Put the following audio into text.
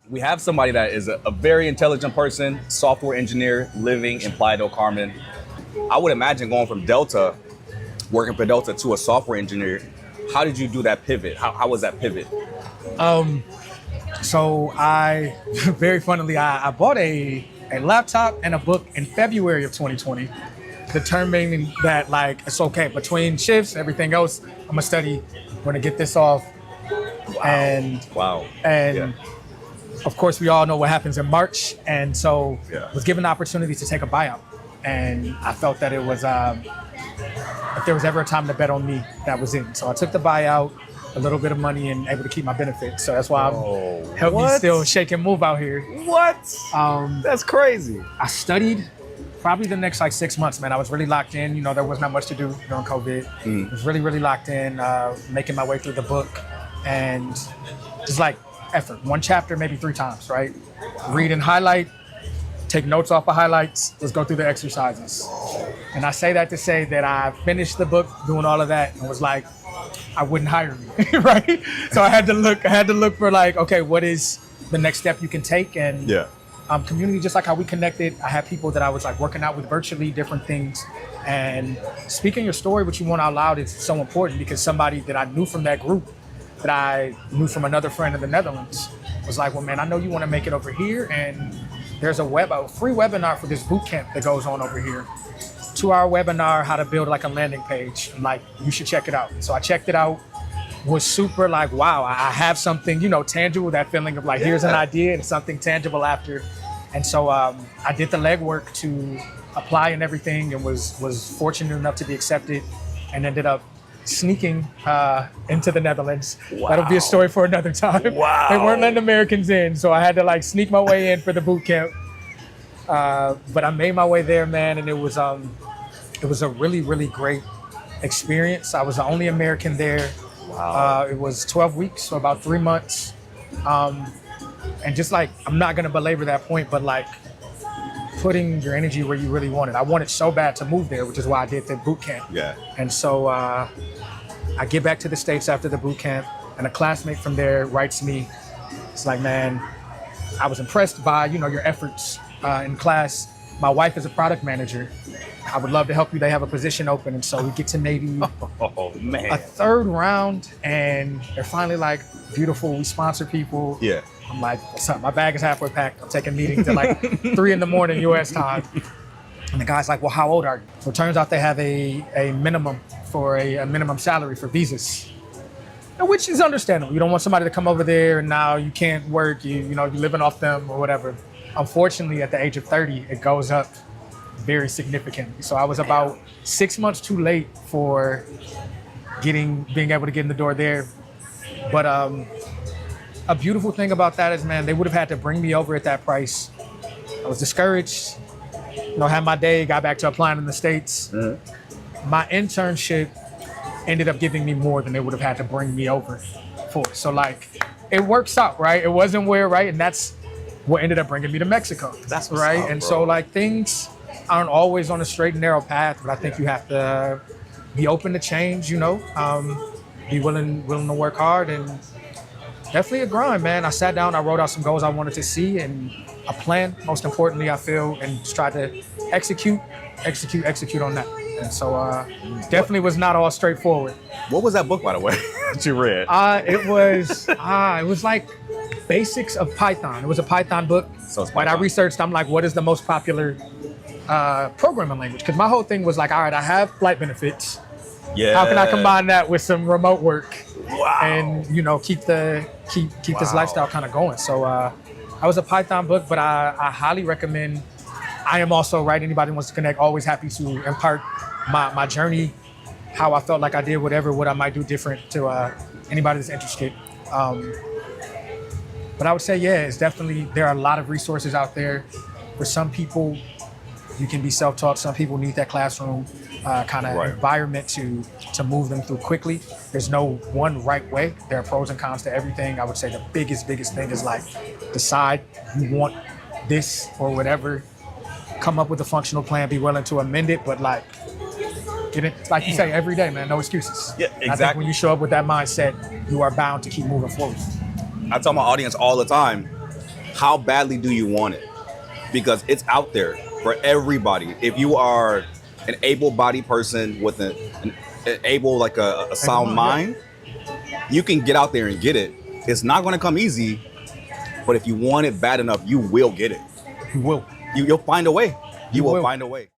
We have somebody that is a very intelligent person, software engineer, living in Playa del Carmen. I would imagine going from Delta, working for Delta, to a software engineer. How did you do that pivot? How was that pivot? So I, very funnily, I bought a laptop and a book in February of 2020, determining that like, it's okay, between shifts, everything else, I'm gonna study, I'm gonna get this off. Wow. And of course we all know what happens in March. And so Yeah. was given the opportunity to take a buyout. And I felt that it was, if there was ever a time to bet on me, that was it. So I took the buyout, a little bit of money, and able to keep my benefits. So that's why I'm helping me still shake and move out here. What? Um, That's crazy. I studied probably the next like 6 months, man. I was really locked in. You know, there was not much to do during COVID. I was really, really locked in, making my way through the book, and just like effort. One chapter, maybe 3 times, right? Read and highlight, take notes off of highlights. Let's go through the exercises. And I say that to say that I finished the book doing all of that and was like, I wouldn't hire me, right? So I had to look for like, okay, what is the next step you can take? And community, just like how we connected, I had people that I was like working out with virtually, different things. And speaking your story, what you want out loud, is so important, because somebody that I knew from that group, that I knew from another friend in the Netherlands, was like, well, man, I know you want to make it over here, and there's a free webinar for this boot camp that goes on over here. 2-hour webinar, how to build like a landing page. I'm like, you should check it out. So I checked it out, was super like, wow, I have something, you know, tangible, that feeling of like, here's an idea and something tangible after. And so I did the legwork to apply and everything, and was fortunate enough to be accepted, and ended up sneaking into the Netherlands. Wow. That'll be a story for another time. Wow. They weren't letting Americans in, so I had to like sneak my way in for the boot camp. But I made my way there, man, and it was a really, really great experience. I was the only American there. Wow. It was 12 weeks, so about 3 months. And just like, I'm not gonna belabor that point, but like putting your energy where you really want it. I wanted so bad to move there, which is why I did the boot camp. Yeah. And so I get back to the States after the boot camp, and a classmate from there writes me. It's like, man, I was impressed by, you know, your efforts in class. My wife is a product manager. I would love to help you. They have a position open. And so we get to maybe Oh man. a 3rd round, and they're finally like, beautiful, we sponsor people. Yeah. I'm like, what's up? My bag is halfway packed. I'm taking meetings at like 3 in the morning US time. And the guy's like, well, how old are you? So it turns out they have a minimum for a minimum salary for visas, which is understandable. You don't want somebody to come over there and now you can't work, you're living off them or whatever. Unfortunately, at the age of 30, it goes up very significantly. So I was about 6 months too late for being able to get in the door there. But a beautiful thing about that is, man, they would have had to bring me over at that price. I was discouraged, had my day, got back to applying in the States. Mm-hmm. My internship ended up giving me more than they would have had to bring me over for. So like, it works out, right? It wasn't where, right? And that's what ended up bringing me to Mexico. That's what's right. up, And bro. So like, things aren't always on a straight and narrow path, but I think you have to be open to change, be willing to work hard, and definitely a grind, man. I sat down, I wrote out some goals I wanted to see, and a plan, most importantly, I feel, and just tried to execute on that. And so definitely was not all straightforward. What was that book, by the way, that you read? It was like basics of Python. It was a Python book. So it's When I Python. researched, I'm like, what is the most popular programming language? Because my whole thing was like, all right, I have flight benefits. Yeah. How can I combine that with some remote work? Wow. And keep this lifestyle kind of going. So I was a Python book, but I highly recommend. I am also, right, anybody who wants to connect, always happy to impart my journey, how I felt like I did what I might do different to anybody that's interested. But I would say, yeah, it's definitely, there are a lot of resources out there. For some people, you can be self-taught. Some people need that classroom kind of environment to move them through quickly. There's no one right way. There are pros and cons to everything. I would say the biggest thing is like, decide you want this or whatever. Come up with a functional plan, be willing to amend it, but like, get it, like you say, every day, man, no excuses. Yeah, I think exactly. when you show up with that mindset, you are bound to keep moving forward. I tell my audience all the time, how badly do you want it? Because it's out there for everybody. If you are an able-bodied person with an able, like a sound mind, you can get out there and get it. It's not going to come easy, but if you want it bad enough, you will get it. You will. You'll find a way. You will will. find a way.